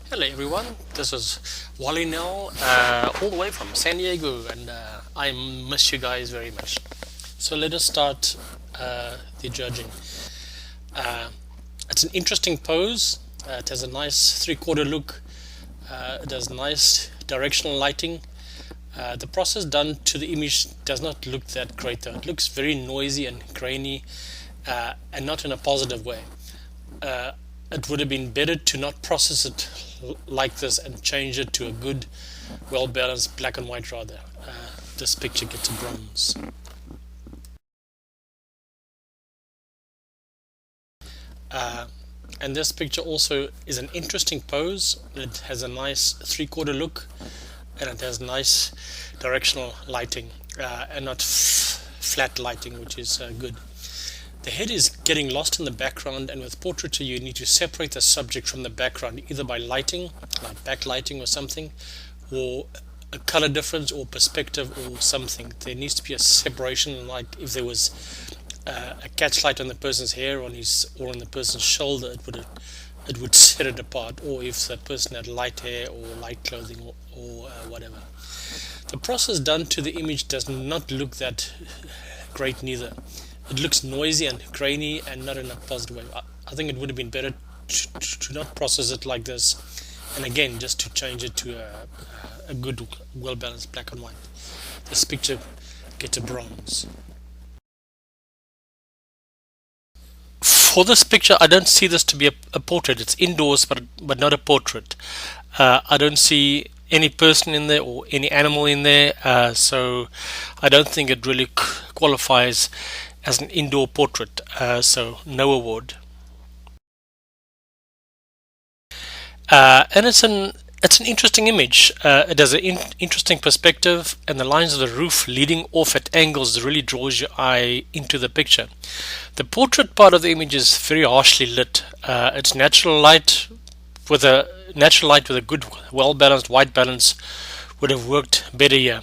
Hello everyone, this is Wally Nell, all the way from San Diego, and I miss you guys very much. So let us start the judging. Uh, it's an interesting pose. It has a nice three-quarter look. It has nice directional lighting. The process done to the image does not look that great though. It looks very noisy and grainy, and not in a positive way. Uh, it would have been better to not process it like this and change it to a good, well balanced black and white rather. This picture gets a bronze. Uh, and this picture also is an interesting pose. It has a nice three-quarter look, and it has nice directional lighting, and not flat lighting, which is good. The head is getting lost in the background, and with portraiture you need to separate the subject from the background either by lighting, like backlighting or something, or a color difference or perspective or something. There needs to be a separation, like if there was a catchlight on the person's hair on his or on the person's shoulder, it would set it apart, or if that person had light hair or light clothing or whatever. The process done to the image does not look that great neither. It looks noisy and grainy and not in a positive way. I think it would have been better to not process it like this, and again just to change it to a good, well balanced black and white. This picture gets a bronze. For this picture, I don't see this to be a portrait. It's indoors, but not a portrait. I don't see any person in there or any animal in there, so I don't think it really qualifies as an indoor portrait. So no award. And it's an interesting image. It has an interesting perspective, and the lines of the roof leading off at angles really draws your eye into the picture. The portrait part of the image is very harshly lit. It's natural light with a good, well balanced white balance would have worked better here.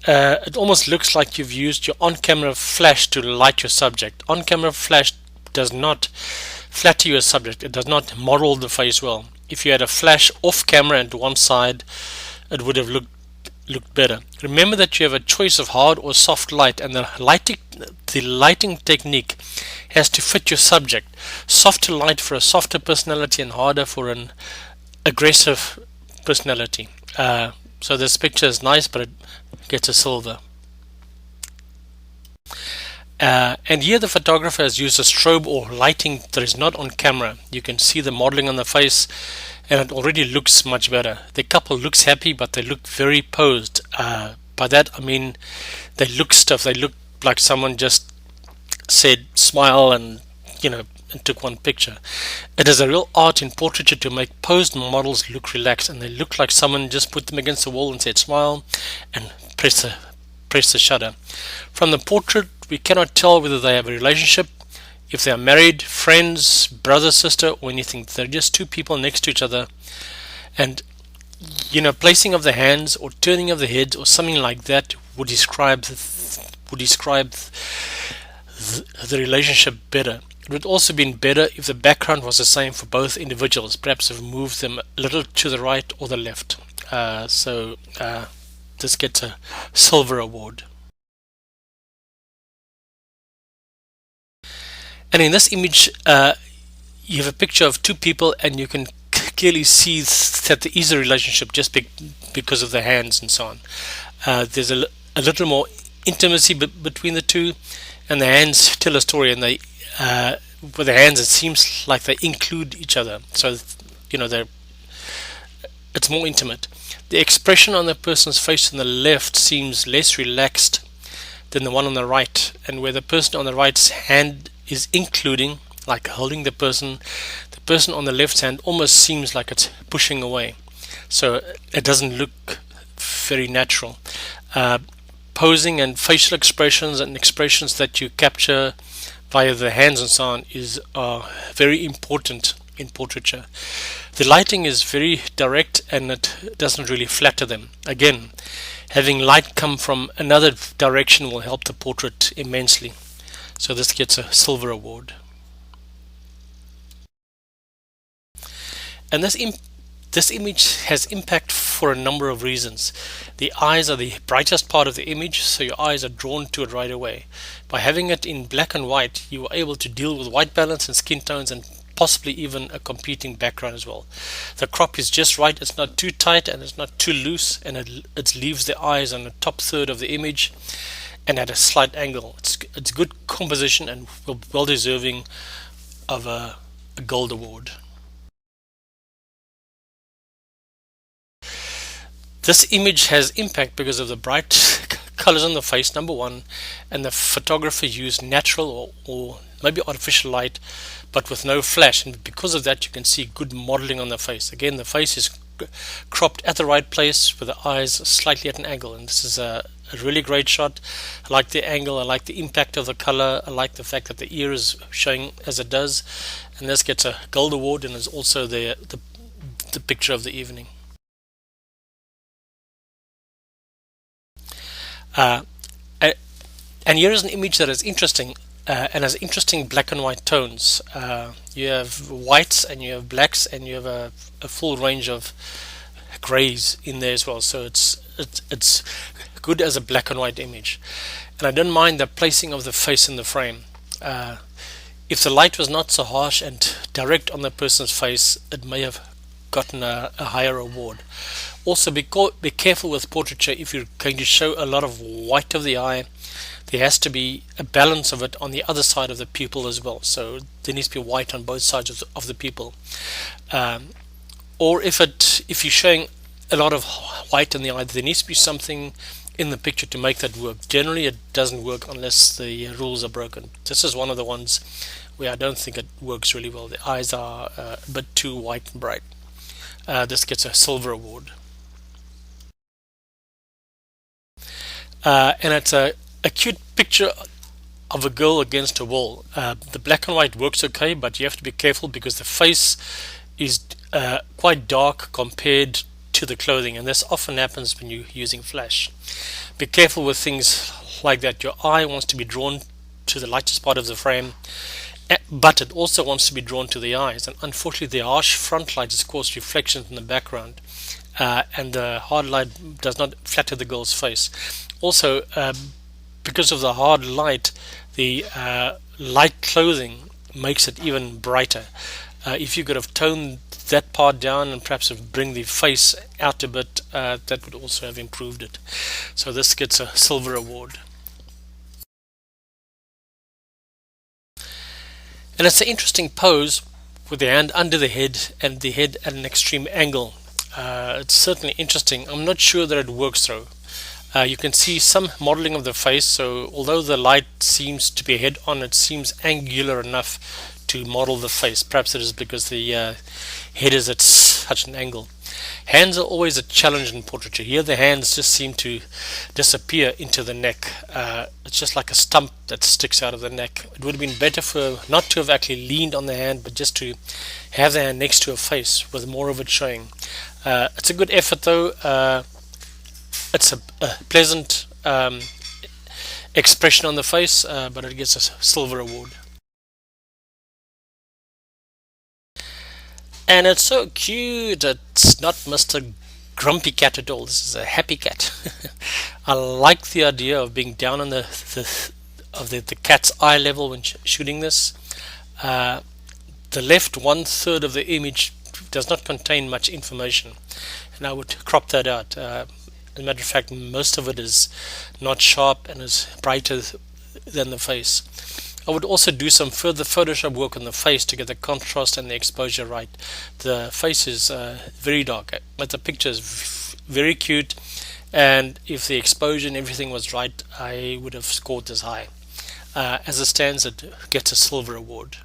It almost looks like you've used your on-camera flash to light your subject. On-camera flash does not flatter your subject. It does not model the face well. If you had a flash off camera and to one side, it would have looked better. Remember that you have a choice of hard or soft light, and the lighting technique has to fit your subject. Softer light for a softer personality and harder for an aggressive personality. So this picture is nice, but it gets a silver. And here the photographer has used a strobe or lighting that is not on camera. You can see the modeling on the face, and it already looks much better. The couple looks happy, but they look very posed. By that I mean they look stiff. They look like someone just said smile and took one picture. It is a real art in portraiture to make posed models look relaxed, and they look like someone just put them against the wall and said smile and press the shutter. From the portrait we cannot tell whether they have a relationship, if they are married, friends, brother, sister, or anything. They're just two people next to each other, and placing of the hands or turning of the head or something like that would describe the relationship better. It would also have been better if the background was the same for both individuals. Perhaps have moved them a little to the right or the left. So this gets a silver award. And in this image, you have a picture of two people, and you can clearly see that there is a relationship just because of the hands and so on. There's a little more intimacy between the two, and the hands tell a story. And with the hands, it seems like they include each other. So it's more intimate. The expression on the person's face on the left seems less relaxed than the one on the right, and where the person on the right's hand is including, like holding the person on the left hand almost seems like it's pushing away. So it doesn't look very natural. Posing and facial expressions and expressions that you capture via the hands and so on are very important in portraiture. The lighting is very direct, and it doesn't really flatter them. Again, having light come from another direction will help the portrait immensely. So this gets a silver award. And this This image has impact for a number of reasons. The eyes are the brightest part of the image, so your eyes are drawn to it right away. By having it in black and white, you are able to deal with white balance and skin tones and possibly even a competing background as well. The crop is just right, it's not too tight and it's not too loose, and it leaves the eyes on the top third of the image and at a slight angle. It's good composition and well deserving of a gold award. This image has impact because of the bright colors on the face, number one, and the photographer used natural or maybe artificial light, but with no flash, and because of that you can see good modeling on the face. Again, the face is cropped at the right place with the eyes slightly at an angle, and this is a really great shot. I like the angle, I like the impact of the color, I like the fact that the ear is showing as it does, and this gets a gold award and is also the picture of the evening. And here is an image that is interesting and has interesting black and white tones. You have whites and you have blacks and you have a full range of grays in there as well, so it's good as a black and white image. And I don't mind the placing of the face in the frame. If the light was not so harsh and direct on the person's face, it may have gotten a higher award. Also, be careful with portraiture. If you're going to show a lot of white of the eye, there has to be a balance of it on the other side of the pupil as well. So there needs to be white on both sides of the pupil. Or if you're showing a lot of white in the eye, there needs to be something in the picture to make that work. Generally, it doesn't work unless the rules are broken. This is one of the ones where I don't think it works really well. The eyes are a bit too white and bright. This gets a silver award. And it's a cute picture of a girl against a wall. The black and white works okay, but you have to be careful because the face is quite dark compared to the clothing, and this often happens when you're using flash. Be careful with things like that. Your eye wants to be drawn to the lightest part of the frame, but it also wants to be drawn to the eyes, and unfortunately the harsh front light has caused reflections in the background, and the hard light does not flatter the girl's face. Also, because of the hard light, the light clothing makes it even brighter. If you could have toned that part down and perhaps bring the face out a bit, that would also have improved it. So this gets a silver award. And it's an interesting pose with the hand under the head and the head at an extreme angle. It's certainly interesting. I'm not sure that it works though. You can see some modeling of the face, so although the light seems to be head on, it seems angular enough to model the face. Perhaps it is because the head is at such an angle. Hands are always a challenge in portraiture. Here the hands just seem to disappear into the neck. It's just like a stump that sticks out of the neck. It would have been better for not to have actually leaned on the hand, but just to have the hand next to a face with more of it showing. It's a good effort though. It's a pleasant expression on the face, but it gets a silver award. And it's so cute. It's not Mr. Grumpy Cat at all. This is a happy cat. I like the idea of being down on the cat's eye level when shooting this. The left 1/3 of the image does not contain much information, and I would crop that out. As a matter of fact, most of it is not sharp and is brighter than the face. I would also do some further Photoshop work on the face to get the contrast and the exposure right. The face is very dark, but the picture is very cute, and if the exposure and everything was right, I would have scored this high. As it stands, it gets a silver award.